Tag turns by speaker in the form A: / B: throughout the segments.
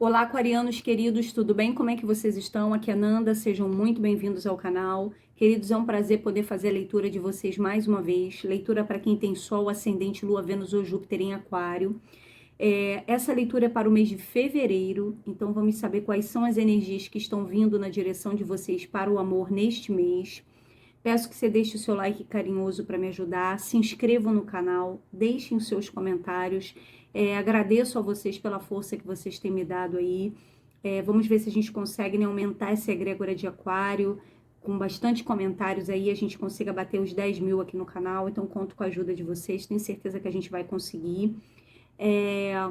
A: Olá, aquarianos queridos, tudo bem? Como é que vocês estão? Aqui é a Nanda, sejam muito bem-vindos ao canal. Queridos, é um prazer poder fazer a leitura de vocês mais uma vez. Leitura para quem tem Sol, Ascendente, Lua, Vênus ou Júpiter em Aquário. Essa leitura é para o mês de fevereiro, então vamos saber quais são as energias que estão vindo na direção de vocês para o amor neste mês. Peço que você deixe o seu like carinhoso para me ajudar, se inscrevam no canal, deixem os seus comentários. Agradeço a vocês pela força que vocês têm me dado aí. Vamos ver se a gente consegue, né, aumentar essa egrégora de aquário. Com bastante comentários aí, a gente consiga bater os 10 mil aqui no canal. Então, conto com a ajuda de vocês. Tenho certeza que a gente vai conseguir. É,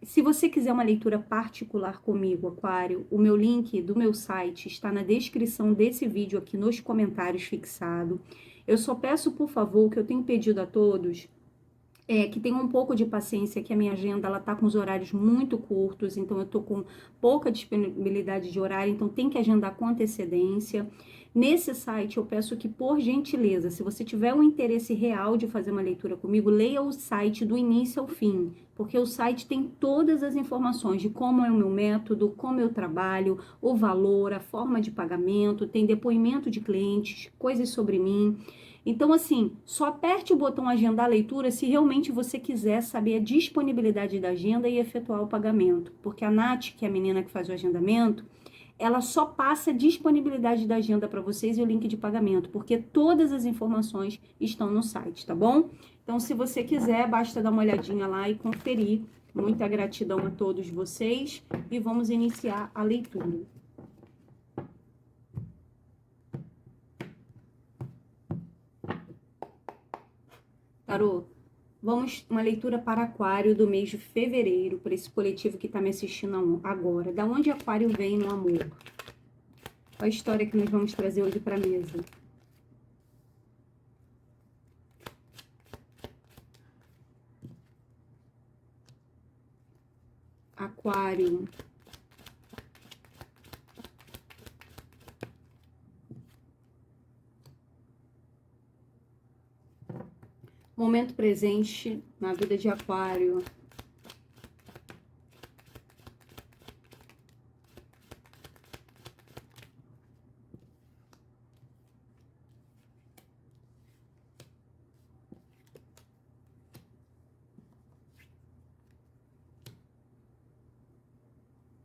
A: Se você quiser uma leitura particular comigo, Aquário, o meu link do meu site está na descrição desse vídeo aqui nos comentários fixado. Eu só peço, por favor, que eu tenho pedido a todos que tenham um pouco de paciência, que a minha agenda ela tá com os horários muito curtos, então eu tô com pouca disponibilidade de horário, então tem que agendar com antecedência. Nesse site eu peço que, por gentileza, se você tiver um interesse real de fazer uma leitura comigo, leia o site do início ao fim, porque o site tem todas as informações de como é o meu método, como eu trabalho, o valor, a forma de pagamento, tem depoimento de clientes, coisas sobre mim. Então, assim, só aperte o botão agendar a leitura se realmente você quiser saber a disponibilidade da agenda e efetuar o pagamento. Porque a Nath, que é a menina que faz o agendamento, ela só passa a disponibilidade da agenda para vocês e o link de pagamento, porque todas as informações estão no site, tá bom? Então, se você quiser, basta dar uma olhadinha lá e conferir. Muita gratidão a todos vocês e vamos iniciar a leitura. Tarô, vamos uma leitura para Aquário do mês de fevereiro, para esse coletivo que está me assistindo agora. Da onde Aquário vem no amor? Qual a história que nós vamos trazer hoje para a mesa? Aquário. Momento presente na vida de Aquário.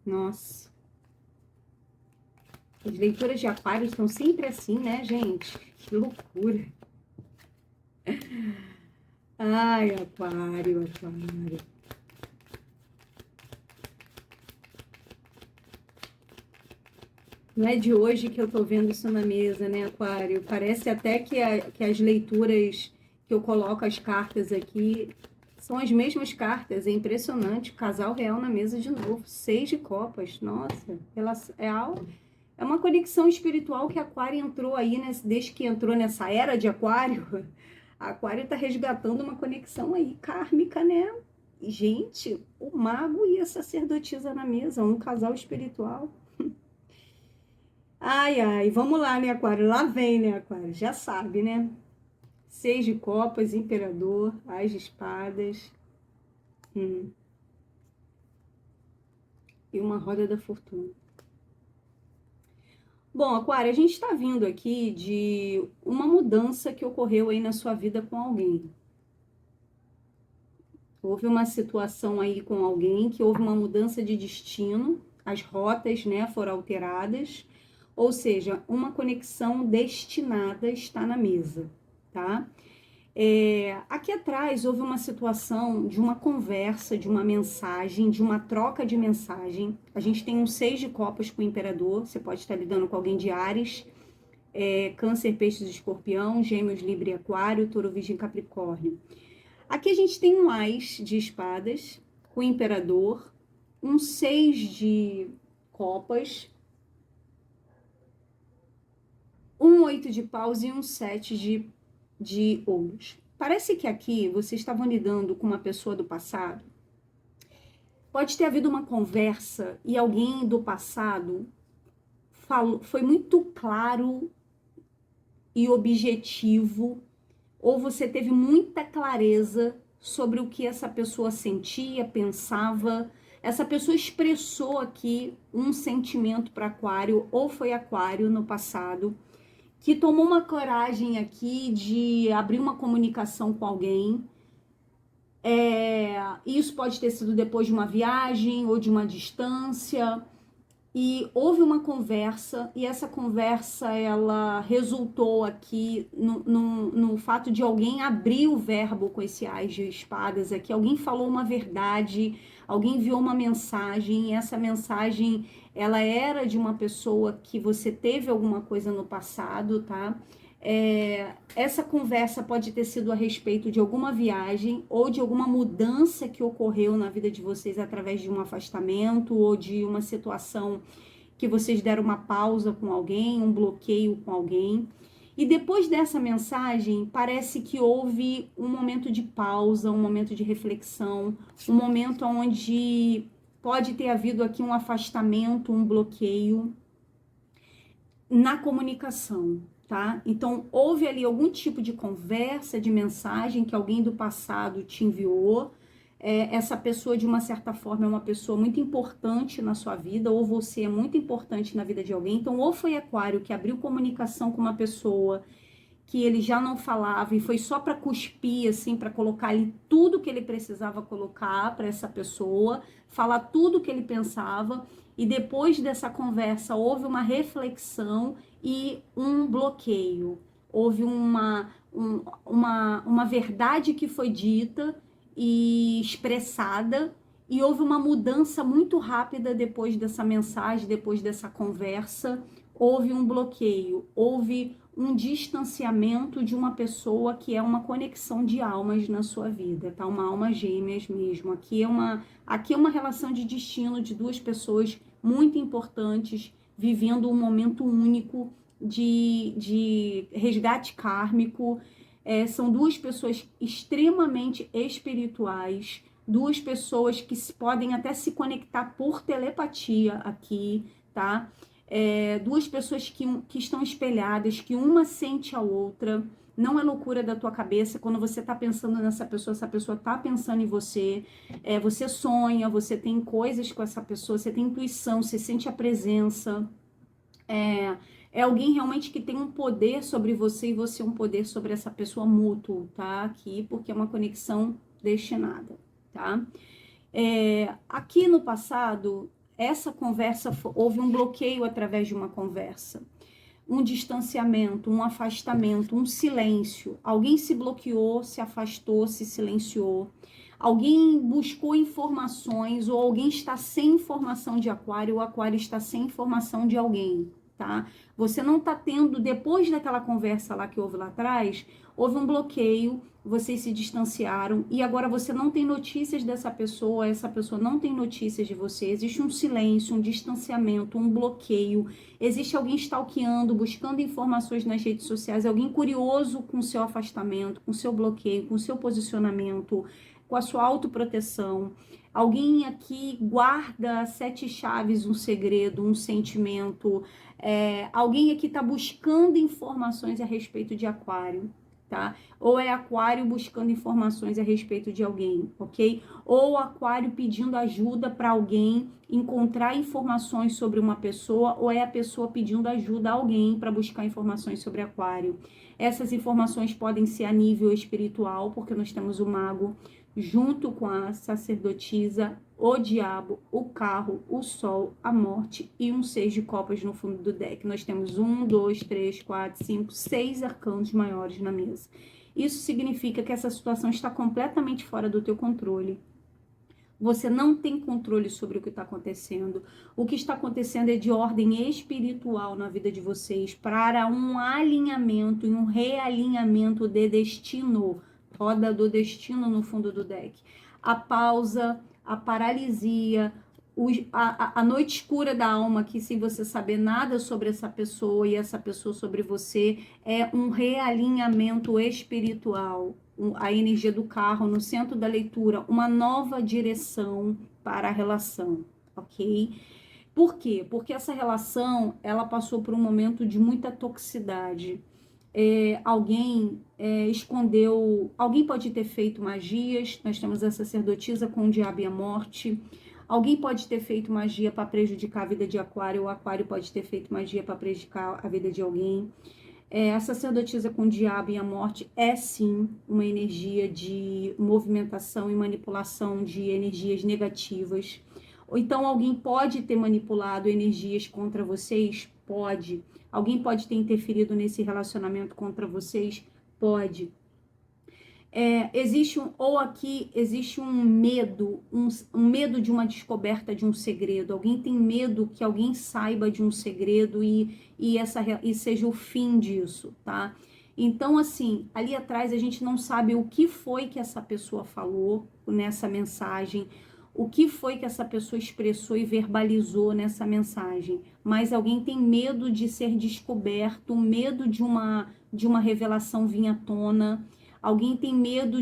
A: Nossa. As leituras de Aquário estão sempre assim, né, gente? Que loucura. Ai, Aquário, Aquário. Não é de hoje que eu tô vendo isso na mesa, né, Aquário? Parece até que as leituras que eu coloco as cartas aqui são as mesmas cartas. É impressionante. Casal real na mesa de novo. 6 de copas. Nossa, é uma conexão espiritual que Aquário entrou aí, né? Desde que entrou nessa era de Aquário. Aquário tá resgatando uma conexão aí kármica, né? E, gente, o mago e a sacerdotisa na mesa, um casal espiritual. Ai, ai, vamos lá, né, Aquário? Lá vem, né, Aquário? Já sabe, né? 6 de copas, imperador, as de espadas, e uma roda da fortuna. Bom, Aquário, a gente está vindo aqui de uma mudança que ocorreu aí na sua vida com alguém. Houve uma situação aí com alguém que houve uma mudança de destino, as rotas, né, foram alteradas, ou seja, uma conexão destinada está na mesa, tá? Aqui atrás houve uma situação de uma conversa, de uma mensagem, de uma troca de mensagem. A gente tem um 6 de copas com o imperador, você pode estar lidando com alguém de Áries, Câncer, Peixes, Escorpião, Gêmeos, Libra e Aquário, Touro, Virgem, Capricórnio. Aqui a gente tem um Ás de espadas com o imperador, um 6 de copas, um 8 de paus e um 7 de ouros. Parece que aqui vocês estavam lidando com uma pessoa do passado. Pode ter havido uma conversa e alguém do passado foi muito claro e objetivo, ou você teve muita clareza sobre o que essa pessoa sentia, pensava, Essa pessoa expressou aqui um sentimento para Aquário, ou foi Aquário no passado, que tomou uma coragem aqui de abrir uma comunicação com alguém. Isso pode ter sido depois de uma viagem ou de uma distância. E houve uma conversa, e essa conversa ela resultou aqui no fato de alguém abrir o verbo com esse ás de espadas aqui. Alguém falou uma verdade, alguém enviou uma mensagem, e essa mensagem ela era de uma pessoa que você teve alguma coisa no passado, tá? Essa conversa pode ter sido a respeito de alguma viagem ou de alguma mudança que ocorreu na vida de vocês através de um afastamento ou de uma situação que vocês deram uma pausa com alguém, um bloqueio com alguém. E depois dessa mensagem, parece que houve um momento de pausa, um momento de reflexão, um momento onde pode ter havido aqui um afastamento, um bloqueio na comunicação. Tá? Então, houve ali algum tipo de conversa, de mensagem que alguém do passado te enviou. Essa pessoa, de uma certa forma, é uma pessoa muito importante na sua vida, ou você é muito importante na vida de alguém. Então, ou foi Aquário que abriu comunicação com uma pessoa que ele já não falava e foi só para cuspir, assim, para colocar ali tudo que ele precisava colocar para essa pessoa, falar tudo que ele pensava, e depois dessa conversa houve uma reflexão e um bloqueio. Houve uma verdade que foi dita e expressada, e houve uma mudança muito rápida depois dessa mensagem, depois dessa conversa. Houve um bloqueio, houve um distanciamento de uma pessoa que é uma conexão de almas na sua vida, tá? Uma alma gêmeas mesmo. Aqui é uma relação de destino de duas pessoas muito importantes, vivendo um momento único de resgate kármico. São duas pessoas extremamente espirituais, duas pessoas que podem até se conectar por telepatia aqui, tá? Duas pessoas que estão espelhadas, que uma sente a outra. Não é loucura da tua cabeça. Quando você tá pensando nessa pessoa, essa pessoa tá pensando em você. Você sonha, você tem coisas com essa pessoa, você tem intuição, você sente a presença. É alguém realmente que tem um poder sobre você e você um poder sobre essa pessoa mútuo, tá? Aqui, porque é uma conexão destinada, tá? Aqui no passado, essa conversa, houve um bloqueio através de uma conversa, um distanciamento, um afastamento, um silêncio. Alguém se bloqueou, se afastou, se silenciou. Alguém buscou informações, ou alguém está sem informação de Aquário, ou Aquário está sem informação de alguém, tá? Você não está tendo, depois daquela conversa lá que houve lá atrás, houve um bloqueio, vocês se distanciaram e agora você não tem notícias dessa pessoa, essa pessoa não tem notícias de você. Existe um silêncio, um distanciamento, um bloqueio. Existe alguém stalkeando, buscando informações nas redes sociais, alguém curioso com o seu afastamento, com o seu bloqueio, com o seu posicionamento, com a sua autoproteção. Alguém aqui guarda 7 chaves, um segredo, um sentimento. Alguém aqui está buscando informações a respeito de Aquário, tá? Ou é Aquário buscando informações a respeito de alguém, ok? Ou Aquário pedindo ajuda para alguém encontrar informações sobre uma pessoa, ou é a pessoa pedindo ajuda a alguém para buscar informações sobre Aquário. Essas informações podem ser a nível espiritual, porque nós temos o mago junto com a sacerdotisa, o diabo, o carro, o sol, a morte e um 6 de copas no fundo do deck. Nós temos 1, 2, 3, 4, 5, 6 arcanos maiores na mesa. Isso significa que essa situação está completamente fora do teu controle. Você não tem controle sobre o que está acontecendo. O que está acontecendo é de ordem espiritual na vida de vocês para um alinhamento e um realinhamento de destino. Roda do destino no fundo do deck. A pausa, a paralisia, a noite escura da alma, que sem você saber nada sobre essa pessoa e essa pessoa sobre você, é um realinhamento espiritual. A energia do carro no centro da leitura, uma nova direção para a relação, ok? Por quê? Porque essa relação, ela passou por um momento de muita toxicidade. Alguém escondeu, alguém pode ter feito magias. Nós temos a sacerdotisa com o diabo e a morte. Alguém pode ter feito magia para prejudicar a vida de Aquário, ou Aquário pode ter feito magia para prejudicar a vida de alguém. A sacerdotisa com o diabo e a morte é sim uma energia de movimentação e manipulação de energias negativas. Ou então alguém pode ter manipulado energias contra vocês? Pode. Alguém pode ter interferido nesse relacionamento contra vocês? Pode. Existe um medo, um medo de uma descoberta de um segredo. Alguém tem medo que alguém saiba de um segredo e seja o fim disso, tá? Então, assim, ali atrás a gente não sabe o que foi que essa pessoa falou nessa mensagem, o que foi que essa pessoa expressou e verbalizou nessa mensagem, mas alguém tem medo de ser descoberto, medo de uma revelação vir à tona. Alguém tem medo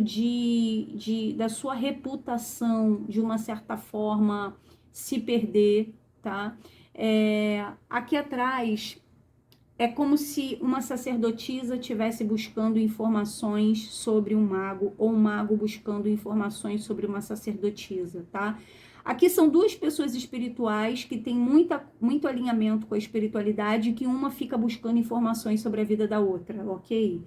A: da sua reputação, de uma certa forma, se perder, tá? Aqui atrás, é como se uma sacerdotisa estivesse buscando informações sobre um mago, ou um mago buscando informações sobre uma sacerdotisa, tá? Aqui são duas pessoas espirituais que têm muito alinhamento com a espiritualidade, que uma fica buscando informações sobre a vida da outra, ok?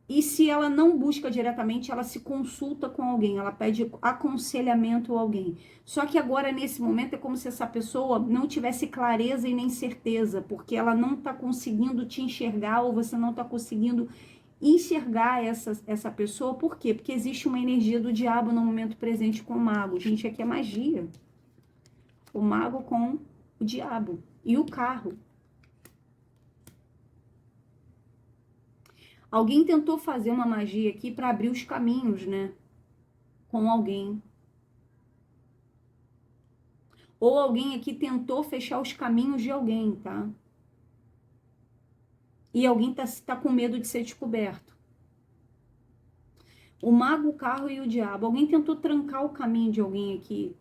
A: E se ela não busca diretamente, ela se consulta com alguém, ela pede aconselhamento a alguém. Só que agora, nesse momento, é como se essa pessoa não tivesse clareza e nem certeza, porque ela não está conseguindo te enxergar, ou você não está conseguindo enxergar essa pessoa. Por quê? Porque existe uma energia do diabo no momento presente com o mago. Gente, aqui é magia. O mago com o diabo. E o carro. Alguém tentou fazer uma magia aqui para abrir os caminhos, né? Com alguém. Ou alguém aqui tentou fechar os caminhos de alguém, tá? E alguém tá com medo de ser descoberto. O mago, o carro e o diabo. Alguém tentou trancar o caminho de alguém aqui.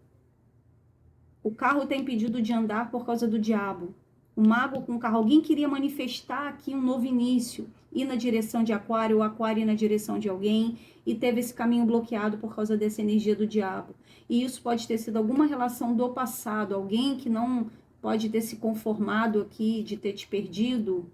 A: O carro tá impedido de andar por causa do diabo. O mago com o carro. Alguém queria manifestar aqui um novo início. Ir na direção de Aquário, o Aquário ir na direção de alguém, e teve esse caminho bloqueado por causa dessa energia do diabo. E isso pode ter sido alguma relação do passado, alguém que não pode ter se conformado aqui de ter te perdido,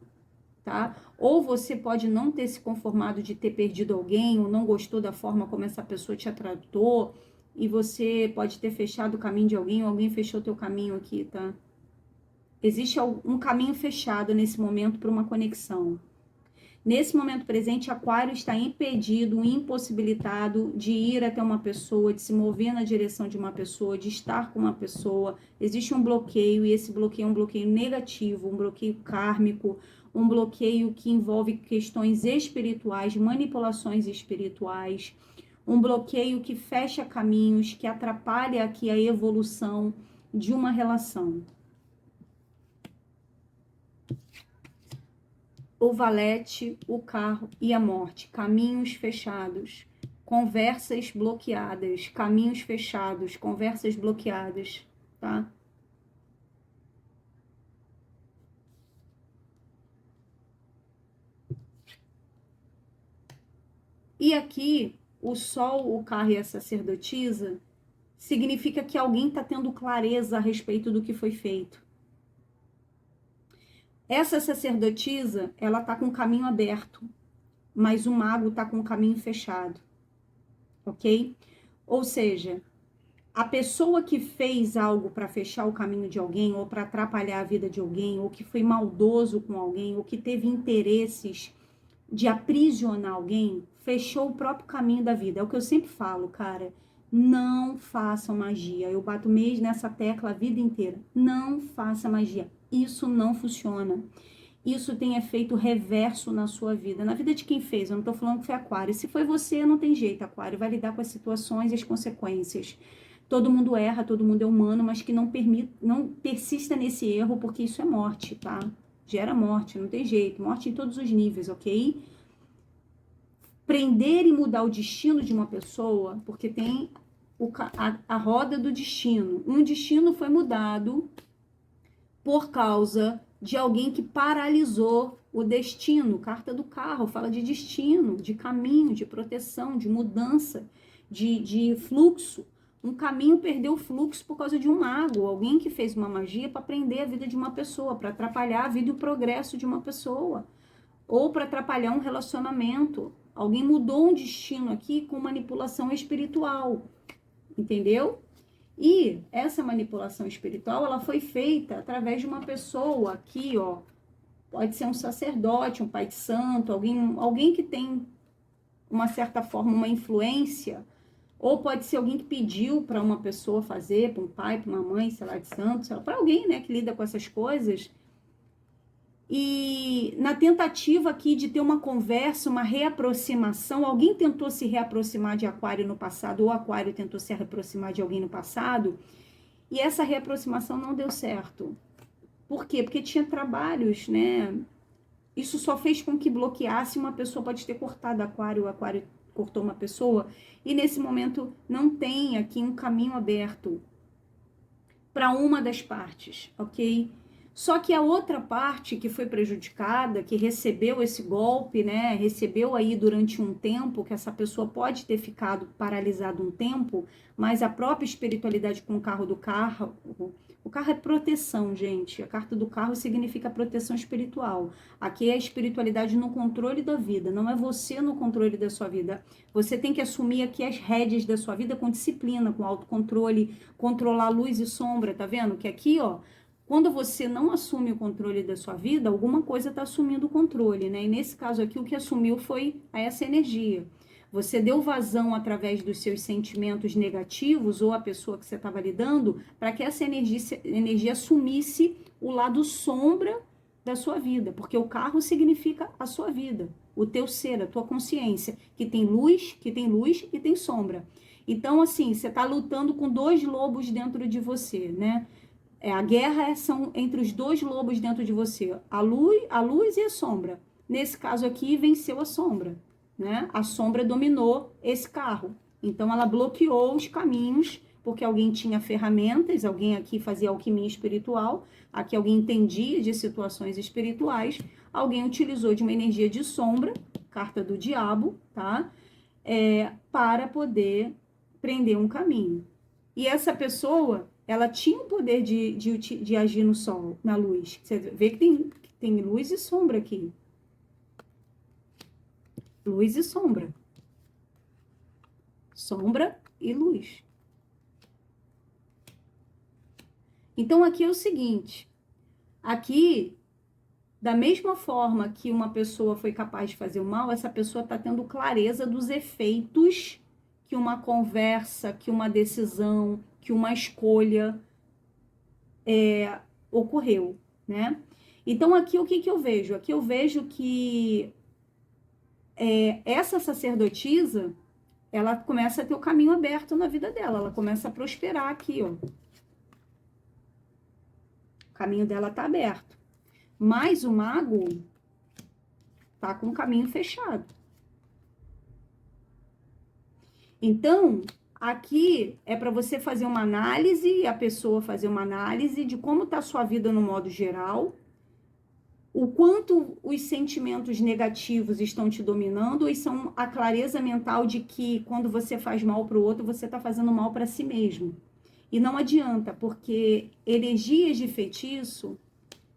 A: tá? Ou você pode não ter se conformado de ter perdido alguém, ou não gostou da forma como essa pessoa te tratou, e você pode ter fechado o caminho de alguém, ou alguém fechou teu caminho aqui, tá? Existe um caminho fechado nesse momento para uma conexão. Nesse momento presente, Aquário está impedido, impossibilitado de ir até uma pessoa, de se mover na direção de uma pessoa, de estar com uma pessoa. Existe um bloqueio, e esse bloqueio é um bloqueio negativo, um bloqueio kármico, um bloqueio que envolve questões espirituais, manipulações espirituais, um bloqueio que fecha caminhos, que atrapalha aqui a evolução de uma relação. O valete, o carro e a morte. Caminhos fechados, conversas bloqueadas, caminhos fechados, conversas bloqueadas, tá? E aqui, o sol, o carro e a sacerdotisa significa que alguém está tendo clareza a respeito do que foi feito. Essa sacerdotisa, ela tá com o caminho aberto, mas o mago tá com o caminho fechado, ok? Ou seja, a pessoa que fez algo para fechar o caminho de alguém, ou para atrapalhar a vida de alguém, ou que foi maldoso com alguém, ou que teve interesses de aprisionar alguém, fechou o próprio caminho da vida. É o que eu sempre falo, cara. Não façam magia. Eu bato mesmo nessa tecla a vida inteira. Não faça magia. Isso não funciona. Isso tem efeito reverso na sua vida. Na vida de quem fez. Eu não tô falando que foi Aquário. Se foi você, não tem jeito. Aquário vai lidar com as situações e as consequências. Todo mundo erra, todo mundo é humano, mas que não persista nesse erro, porque isso é morte, tá? Gera morte, não tem jeito. Morte em todos os níveis, ok? Prender e mudar o destino de uma pessoa, porque tem a roda do destino. Um destino foi mudado por causa de alguém que paralisou o destino. Carta do carro fala de destino, de caminho, de proteção, de mudança, de fluxo. Um caminho perdeu o fluxo por causa de um mago, alguém que fez uma magia para prender a vida de uma pessoa, para atrapalhar a vida e o progresso de uma pessoa, ou para atrapalhar um relacionamento. Alguém mudou um destino aqui com manipulação espiritual, entendeu? E essa manipulação espiritual, ela foi feita através de uma pessoa aqui, ó, pode ser um sacerdote, um pai de santo, alguém que tem uma certa forma uma influência, ou pode ser alguém que pediu para uma pessoa fazer, para um pai, para uma mãe, sei lá, de santo, para alguém, né, que lida com essas coisas. E na tentativa aqui de ter uma conversa, uma reaproximação, alguém tentou se reaproximar de Aquário no passado, ou Aquário tentou se reaproximar de alguém no passado, e essa reaproximação não deu certo. Por quê? Porque tinha trabalhos, né? Isso só fez com que bloqueasse uma pessoa, pode ter cortado Aquário, o Aquário cortou uma pessoa, e nesse momento não tem aqui um caminho aberto para uma das partes, ok? Só que a outra parte que foi prejudicada, que recebeu esse golpe, né, recebeu aí durante um tempo, que essa pessoa pode ter ficado paralisada um tempo, mas a própria espiritualidade com o carro, o carro é proteção, gente, a carta do carro significa proteção espiritual. Aqui é a espiritualidade no controle da vida, não é você no controle da sua vida. Você tem que assumir aqui as rédeas da sua vida com disciplina, com autocontrole, controlar luz e sombra, tá vendo? Que aqui, ó, quando você não assume o controle da sua vida, alguma coisa está assumindo o controle, né? E nesse caso aqui, o que assumiu foi essa energia. Você deu vazão através dos seus sentimentos negativos ou a pessoa que você estava lidando para que essa energia assumisse o lado sombra da sua vida, porque o carro significa a sua vida, o teu ser, a tua consciência, que tem luz e tem sombra. Então, assim, você está lutando com dois lobos dentro de você, né? A guerra são entre os dois lobos dentro de você, a luz e a sombra. Nesse caso aqui, venceu a sombra, né? A sombra dominou esse carro. Então, ela bloqueou os caminhos, porque alguém tinha ferramentas, alguém aqui fazia alquimia espiritual, aqui alguém entendia de situações espirituais, alguém utilizou de uma energia de sombra, carta do diabo, tá? Para poder prender um caminho. E essa pessoa, ela tinha o poder de agir no sol, na luz. Você vê que tem luz e sombra aqui. Luz e sombra. Sombra e luz. Então, aqui é o seguinte. Aqui, da mesma forma que uma pessoa foi capaz de fazer o mal, essa pessoa está tendo clareza dos efeitos que uma conversa, que uma decisão, que uma escolha ocorreu, né? Então, aqui o que eu vejo? Aqui eu vejo que essa sacerdotisa, ela começa a ter o caminho aberto na vida dela, ela começa a prosperar aqui, ó. O caminho dela tá aberto. Mas o mago tá com o caminho fechado. Então, aqui é para você fazer uma análise, a pessoa fazer uma análise de como tá a sua vida no modo geral, o quanto os sentimentos negativos estão te dominando, ou são a clareza mental de que quando você faz mal para o outro, você está fazendo mal para si mesmo. E não adianta, porque energias de feitiço,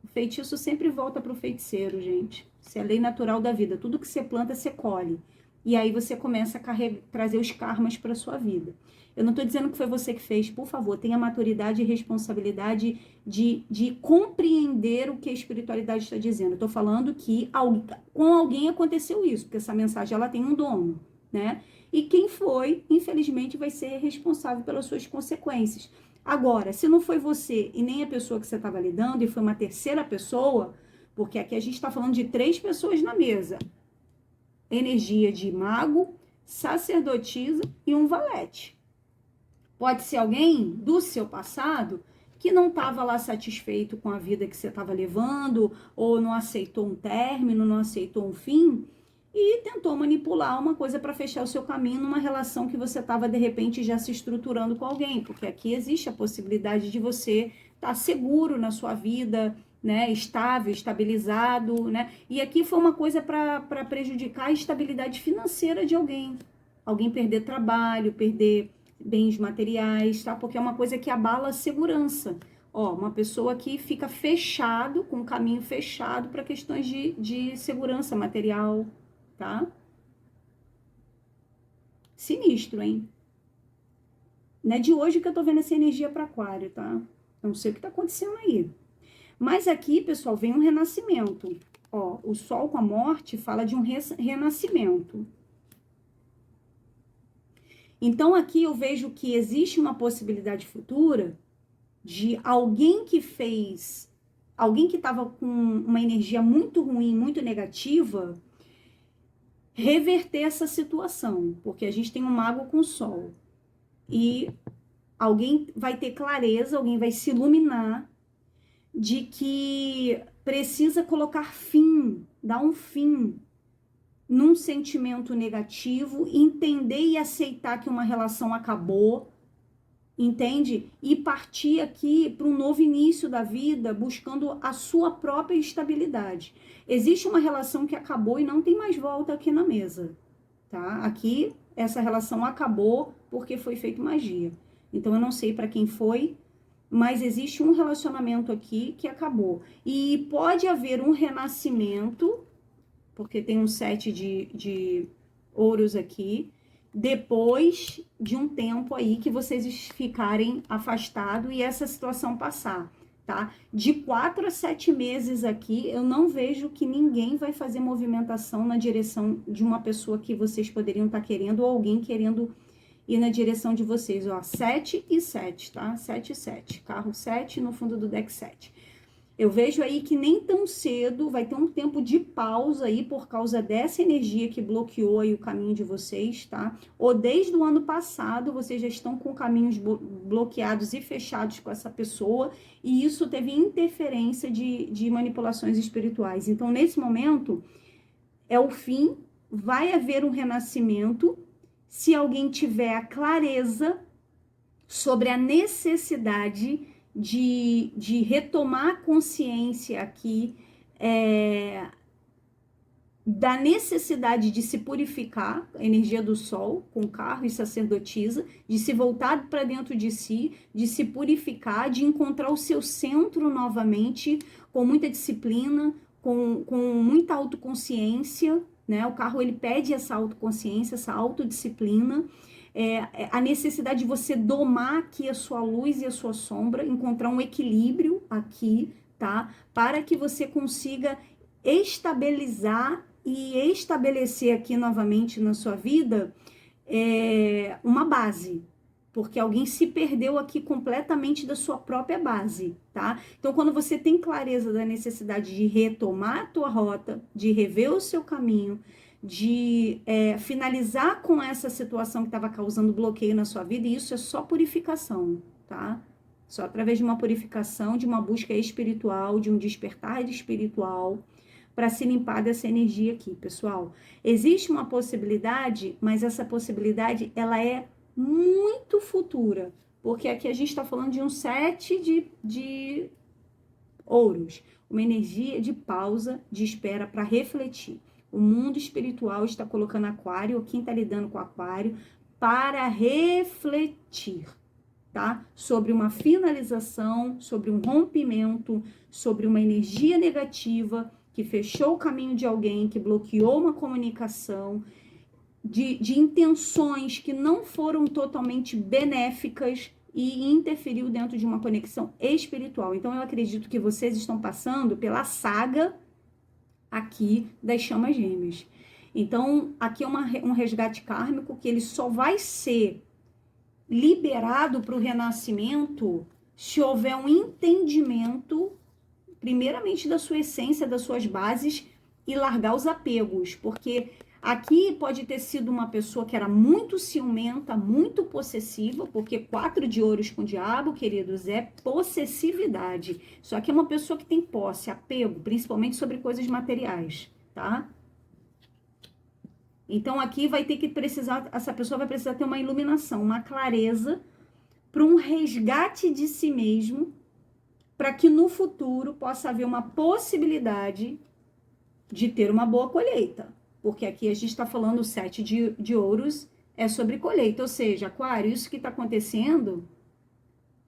A: o feitiço sempre volta para o feiticeiro, gente. Isso é a lei natural da vida. Tudo que você planta, você colhe. E aí você começa a trazer os karmas para sua vida. Eu não estou dizendo que foi você que fez, por favor, tenha maturidade e responsabilidade de compreender o que a espiritualidade está dizendo. Eu estou falando que com alguém aconteceu isso, porque essa mensagem ela tem um dono, né? E quem foi, infelizmente, vai ser responsável pelas suas consequências. Agora, se não foi você e nem a pessoa que você estava lidando, e foi uma terceira pessoa, porque aqui a gente está falando de 3 pessoas na mesa. Energia de mago, sacerdotisa e um valete. Pode ser alguém do seu passado que não estava lá satisfeito com a vida que você estava levando, ou não aceitou um término, não aceitou um fim, e tentou manipular uma coisa para fechar o seu caminho numa relação que você estava, de repente, já se estruturando com alguém, porque aqui existe a possibilidade de você estar seguro na sua vida, né, estável, estabilizado, né, e aqui foi uma coisa para prejudicar a estabilidade financeira de alguém perder trabalho, perder bens materiais, tá? Porque é uma coisa que abala a segurança. Ó, uma pessoa que fica fechado, com o caminho fechado para questões de segurança material, tá? Sinistro, hein? Não é de hoje que eu tô vendo essa energia para Aquário, tá? Não sei o que tá acontecendo aí. Mas aqui, pessoal, vem um renascimento. Ó, o Sol com a morte fala de um renascimento. Então, aqui eu vejo que existe uma possibilidade futura de alguém que estava com uma energia muito ruim, muito negativa, reverter essa situação, porque a gente tem um mago com Sol. E alguém vai ter clareza, alguém vai se iluminar de que precisa colocar fim, dar um fim num sentimento negativo, entender e aceitar que uma relação acabou, entende? E partir aqui para um novo início da vida, buscando a sua própria estabilidade. Existe uma relação que acabou e não tem mais volta aqui na mesa, tá? Aqui, essa relação acabou porque foi feita magia. Então, eu não sei para quem foi, mas existe um relacionamento aqui que acabou. E pode haver um renascimento, porque tem um 7 de ouros aqui, depois de um tempo aí que vocês ficarem afastados e essa situação passar, tá? De 4 a 7 meses aqui, eu não vejo que ninguém vai fazer movimentação na direção de uma pessoa que vocês poderiam estar querendo, ou alguém querendo ir na direção de vocês, ó, 7 e 7, tá? 7 e 7, carro 7 no fundo do deck 7. Eu vejo aí que nem tão cedo vai ter um tempo de pausa aí por causa dessa energia que bloqueou aí o caminho de vocês, tá? Ou desde o ano passado vocês já estão com caminhos bloqueados e fechados com essa pessoa e isso teve interferência de manipulações espirituais. Então, nesse momento, é o fim, vai haver um renascimento se alguém tiver a clareza sobre a necessidade de retomar a consciência aqui da necessidade de se purificar, a energia do Sol, com carro e sacerdotisa, de se voltar para dentro de si, de se purificar, de encontrar o seu centro novamente, com muita disciplina, com muita autoconsciência, né? O carro, ele pede essa autoconsciência, essa autodisciplina, a necessidade de você domar aqui a sua luz e a sua sombra, encontrar um equilíbrio aqui, tá? Para que você consiga estabilizar e estabelecer aqui novamente na sua vida uma base, porque alguém se perdeu aqui completamente da sua própria base, tá? Então, quando você tem clareza da necessidade de retomar a tua rota, de rever o seu caminho, de finalizar com essa situação que estava causando bloqueio na sua vida, e isso é só purificação, tá? Só através de uma purificação, de uma busca espiritual, de um despertar espiritual, para se limpar dessa energia aqui, pessoal. Existe uma possibilidade, mas essa possibilidade, ela é muito futura, porque aqui a gente está falando de um 7 de ouros, uma energia de pausa, de espera para refletir. O mundo espiritual está colocando Aquário, ou quem está lidando com Aquário, para refletir, tá? Sobre uma finalização, sobre um rompimento, sobre uma energia negativa que fechou o caminho de alguém, que bloqueou uma comunicação, de intenções que não foram totalmente benéficas e interferiu dentro de uma conexão espiritual. Então, eu acredito que vocês estão passando pela saga aqui das chamas gêmeas. Então, aqui é um resgate kármico que ele só vai ser liberado para o renascimento se houver um entendimento, primeiramente, da sua essência, das suas bases e largar os apegos, porque aqui pode ter sido uma pessoa que era muito ciumenta, muito possessiva, porque 4 de ouros com o diabo, queridos, é possessividade. Só que é uma pessoa que tem posse, apego, principalmente sobre coisas materiais, tá? Então aqui vai ter que precisar, essa pessoa vai precisar ter uma iluminação, uma clareza para um resgate de si mesmo, para que no futuro possa haver uma possibilidade de ter uma boa colheita. Porque aqui a gente está falando 7 de ouros é sobre colheita, ou seja, Aquário, isso que está acontecendo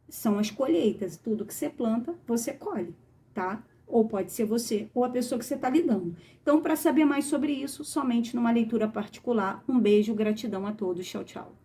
A: são as colheitas. Tudo que você planta, você colhe, tá? Ou pode ser você ou a pessoa que você está lidando. Então, para saber mais sobre isso, somente numa leitura particular. Um beijo, gratidão a todos. Tchau, tchau.